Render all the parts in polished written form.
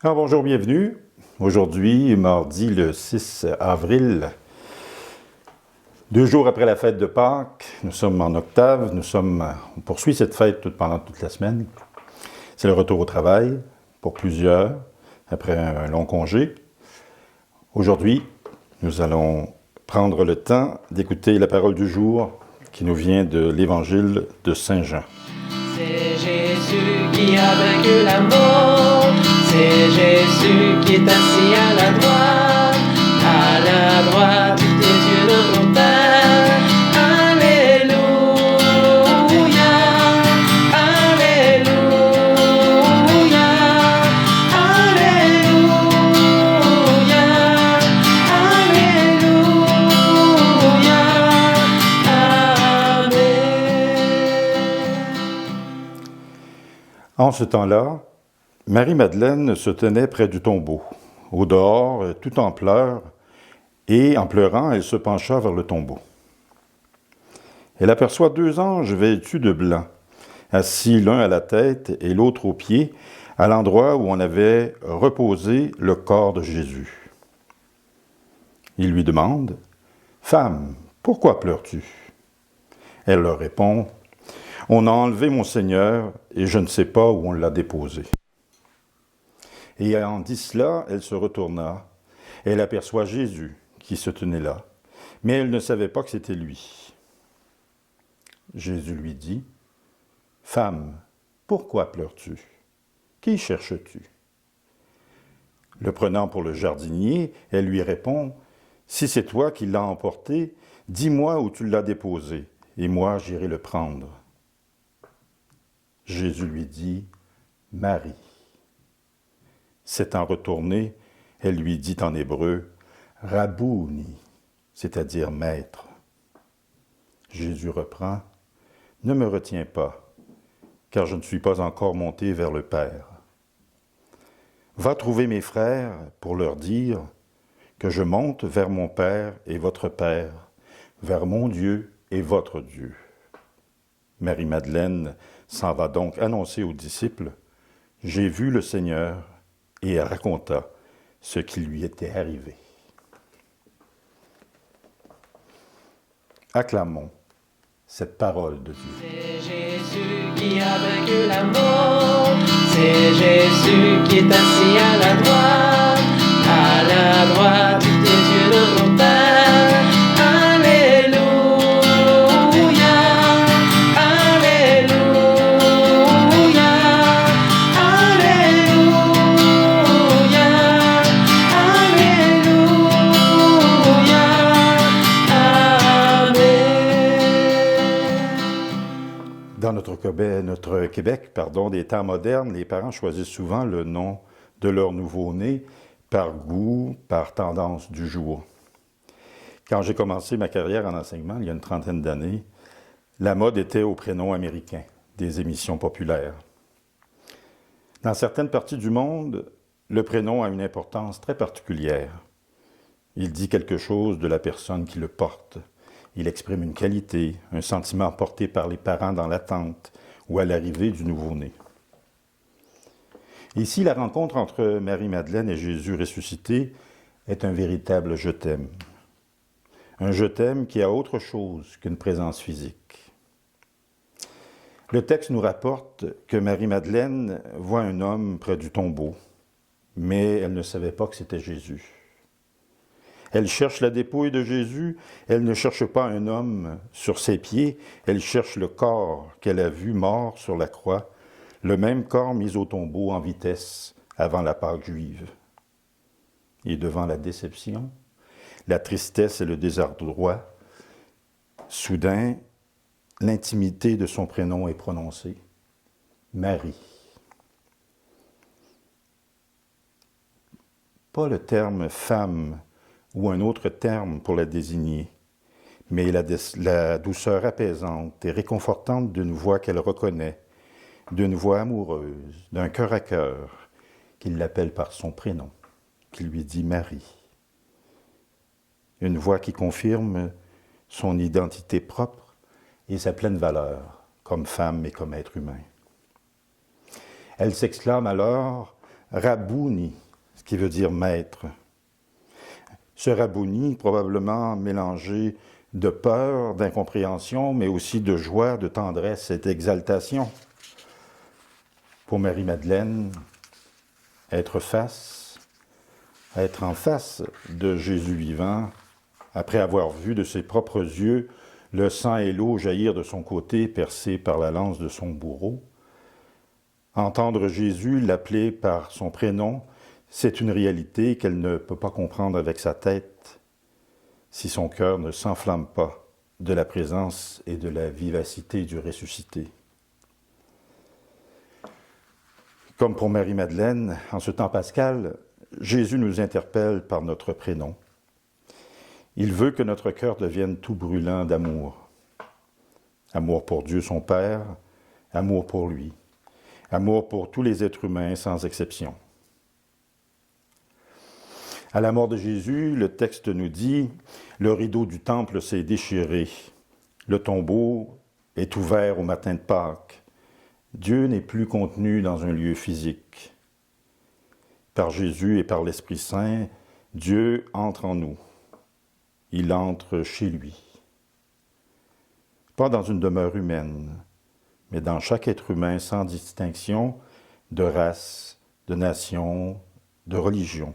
Alors bonjour, bienvenue. Aujourd'hui, mardi le 6 avril, 2 jours après la fête de Pâques, nous sommes en octave, on poursuit cette fête pendant toute la semaine. C'est le retour au travail pour plusieurs, après un long congé. Aujourd'hui, nous allons prendre le temps d'écouter la parole du jour qui nous vient de l'Évangile de Saint Jean. C'est Jésus qui a vaincu la mort, c'est Jésus qui est assis à la droite des yeux de mon Père. Alléluia, Alléluia, Alléluia, Alléluia, Amen. En ce temps-là, Marie-Madeleine se tenait près du tombeau, au dehors, tout en pleurs, et en pleurant, elle se pencha vers le tombeau. Elle aperçoit 2 anges vêtus de blanc, assis l'un à la tête et l'autre aux pieds, à l'endroit où on avait reposé le corps de Jésus. Ils lui demandent « Femme, pourquoi pleures-tu » Elle leur répond « On a enlevé mon Seigneur et je ne sais pas où on l'a déposé. » Et ayant dit cela, elle se retourna. Elle aperçoit Jésus qui se tenait là, mais elle ne savait pas que c'était lui. Jésus lui dit, « Femme, pourquoi pleures-tu? Qui cherches-tu? » Le prenant pour le jardinier, elle lui répond, « Si c'est toi qui l'as emporté, dis-moi où tu l'as déposé, et moi j'irai le prendre. » Jésus lui dit, « Marie. » S'étant retournée, elle lui dit en hébreu, « Rabouni », c'est-à-dire « maître ». Jésus reprend, « Ne me retiens pas, car je ne suis pas encore monté vers le Père. Va trouver mes frères pour leur dire que je monte vers mon Père et votre Père, vers mon Dieu et votre Dieu. » Marie-Madeleine s'en va donc annoncer aux disciples, « J'ai vu le Seigneur » et elle raconta ce qui lui était arrivé. Acclamons cette parole de Dieu. C'est Jésus qui a vaincu la mort, c'est Jésus qui est assis à la droite des yeux de mon Père. Alléluia, Alléluia, Alléluia, Alléluia, Amen. Dans notre Québec, des temps modernes, les parents choisissent souvent le nom de leur nouveau-né par goût, par tendance du jour. Quand j'ai commencé ma carrière en enseignement, il y a une 30aine d'années, la mode était au prénom américain des émissions populaires. Dans certaines parties du monde, le prénom a une importance très particulière. Il dit quelque chose de la personne qui le porte. Il exprime une qualité, un sentiment porté par les parents dans l'attente ou à l'arrivée du nouveau-né. Ici, la rencontre entre Marie-Madeleine et Jésus ressuscité est un véritable « je t'aime ». Un « je t'aime » qui a autre chose qu'une présence physique. Le texte nous rapporte que Marie-Madeleine voit un homme près du tombeau, mais elle ne savait pas que c'était Jésus. Elle cherche la dépouille de Jésus, elle ne cherche pas un homme sur ses pieds, elle cherche le corps qu'elle a vu mort sur la croix, le même corps mis au tombeau en vitesse avant la Pâque juive. Et devant la déception, la tristesse et le désarroi, soudain, l'intimité de son prénom est prononcée, Marie. Pas le terme femme ou un autre terme pour la désigner, mais la douceur apaisante et réconfortante d'une voix qu'elle reconnaît, d'une voix amoureuse, d'un cœur à cœur, qui l'appelle par son prénom, qui lui dit Marie. Une voix qui confirme son identité propre et sa pleine valeur comme femme et comme être humain. Elle s'exclame alors Rabouni, ce qui veut dire maître. Ce Rabouni, probablement mélangé de peur, d'incompréhension, mais aussi de joie, de tendresse et d'exaltation. Pour Marie-Madeleine, être en face de Jésus vivant, après avoir vu de ses propres yeux le sang et l'eau jaillir de son côté, percé par la lance de son bourreau. Entendre Jésus l'appeler par son prénom, c'est une réalité qu'elle ne peut pas comprendre avec sa tête si son cœur ne s'enflamme pas de la présence et de la vivacité du ressuscité. Comme pour Marie-Madeleine, en ce temps pascal, Jésus nous interpelle par notre prénom. Il veut que notre cœur devienne tout brûlant d'amour. Amour pour Dieu son Père, amour pour lui, amour pour tous les êtres humains sans exception. À la mort de Jésus, le texte nous dit « Le rideau du temple s'est déchiré, le tombeau est ouvert au matin de Pâques. Dieu n'est plus contenu dans un lieu physique. Par Jésus et par l'Esprit Saint, Dieu entre en nous. Il entre chez lui. Pas dans une demeure humaine, mais dans chaque être humain sans distinction de race, de nation, de religion,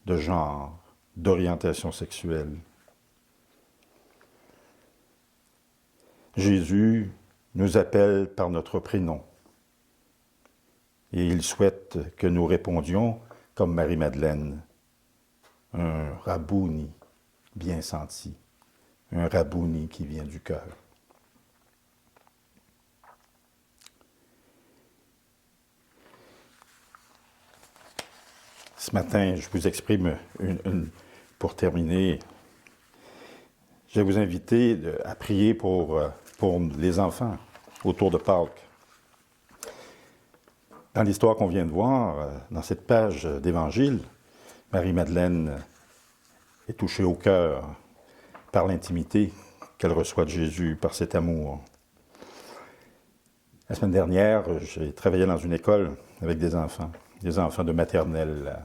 de genre, d'orientation sexuelle. Jésus nous appelle par notre prénom et il souhaite que nous répondions comme Marie-Madeleine, un Rabouni bien senti, un Rabouni qui vient du cœur. Ce matin, je vous exprime pour terminer, je vais vous inviter à prier pour les enfants autour de Pâques. Dans l'histoire qu'on vient de voir, dans cette page d'Évangile, Marie-Madeleine est touchée au cœur par l'intimité qu'elle reçoit de Jésus, par cet amour. La semaine dernière, j'ai travaillé dans une école avec des enfants de maternelle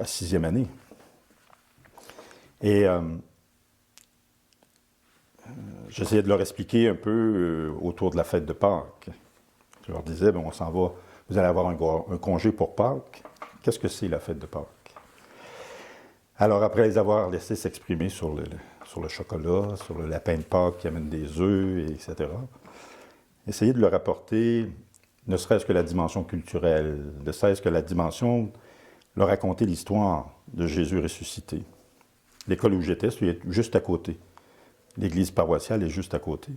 à 6e année. Et j'essayais de leur expliquer un peu autour de la fête de Pâques. Je leur disais, on s'en va, vous allez avoir un congé pour Pâques. Qu'est-ce que c'est la fête de Pâques? Alors après les avoir laissés s'exprimer sur le chocolat, sur le lapin de Pâques qui amène des œufs, etc., essayer de leur apporter ne serait-ce que la dimension culturelle, ne serait-ce que la dimension, leur raconter l'histoire de Jésus ressuscité. L'école où j'étais, c'est juste à côté. L'église paroissiale est juste à côté.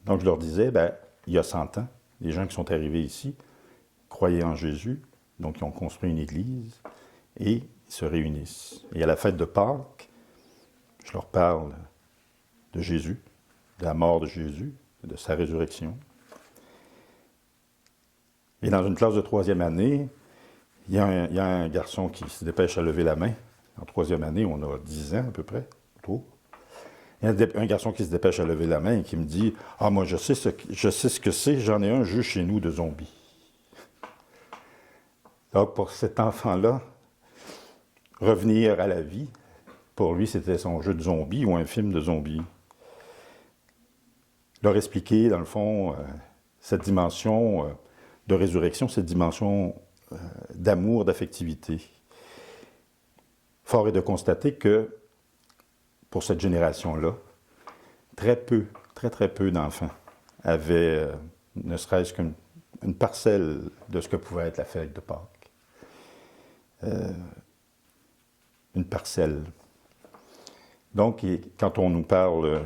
Donc je leur disais, il y a 100 ans, les gens qui sont arrivés ici croyaient en Jésus, donc ils ont construit une église et ils se réunissent. Et à la fête de Pâques, je leur parle de Jésus, de la mort de Jésus, de sa résurrection. Et dans une classe de 3e année, il y a un garçon qui se dépêche à lever la main. En 3e année, on a 10 ans à peu près, autour. Il y a un garçon qui se dépêche à lever la main et qui me dit « Ah, moi, je sais ce que c'est, j'en ai un jeu chez nous de zombies. » Donc, pour cet enfant-là, revenir à la vie, pour lui, c'était son jeu de zombies ou un film de zombies. Leur expliquer, dans le fond, cette dimension de résurrection, cette dimension d'amour, d'affectivité. Fort est de constater que, pour cette génération-là, très peu d'enfants avaient, ne serait-ce qu'une parcelle de ce que pouvait être la fête de Pâques. Une parcelle. Donc, quand on nous parle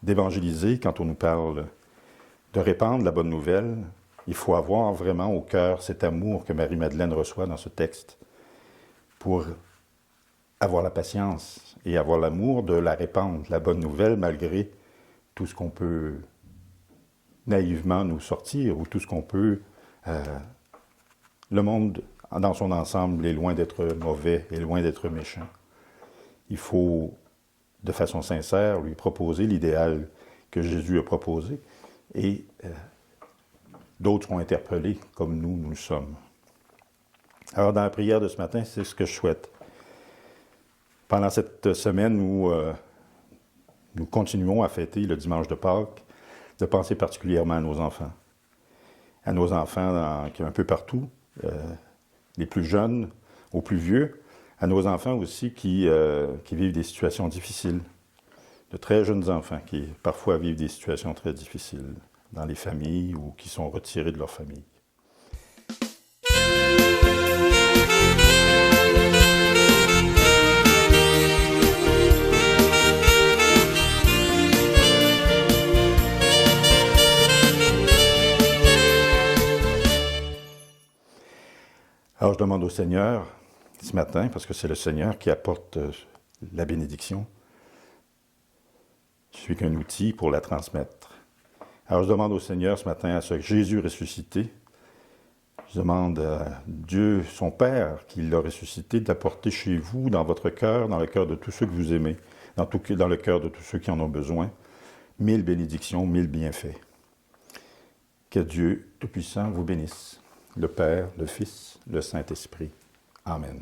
d'évangéliser, quand on nous parle de répandre la bonne nouvelle, il faut avoir vraiment au cœur cet amour que Marie-Madeleine reçoit dans ce texte pour avoir la patience et avoir l'amour de la répandre, la bonne nouvelle, malgré tout ce qu'on peut naïvement nous sortir ou tout ce qu'on peut... le monde, dans son ensemble, est loin d'être mauvais, est loin d'être méchant. Il faut, de façon sincère, lui proposer l'idéal que Jésus a proposé et d'autres seront interpellés comme nous le sommes. Alors, dans la prière de ce matin, c'est ce que je souhaite. Pendant cette semaine où nous continuons à fêter le dimanche de Pâques, de penser particulièrement à nos enfants. À nos enfants qui sont un peu partout, les plus jeunes aux plus vieux, à nos enfants aussi qui vivent des situations difficiles. De très jeunes enfants qui parfois vivent des situations très difficiles dans les familles ou qui sont retirés de leur famille. Alors je demande au Seigneur ce matin, parce que c'est le Seigneur qui apporte la bénédiction, je suis qu'un outil pour la transmettre. Alors je demande au Seigneur ce matin à ce Jésus ressuscité, je demande à Dieu, son Père, qui l'a ressuscité, d'apporter chez vous, dans votre cœur, dans le cœur de tous ceux que vous aimez, dans le cœur de tous ceux qui en ont besoin, 1000 bénédictions, 1000 bienfaits. Que Dieu Tout-Puissant vous bénisse, le Père, le Fils, le Saint-Esprit. Amen.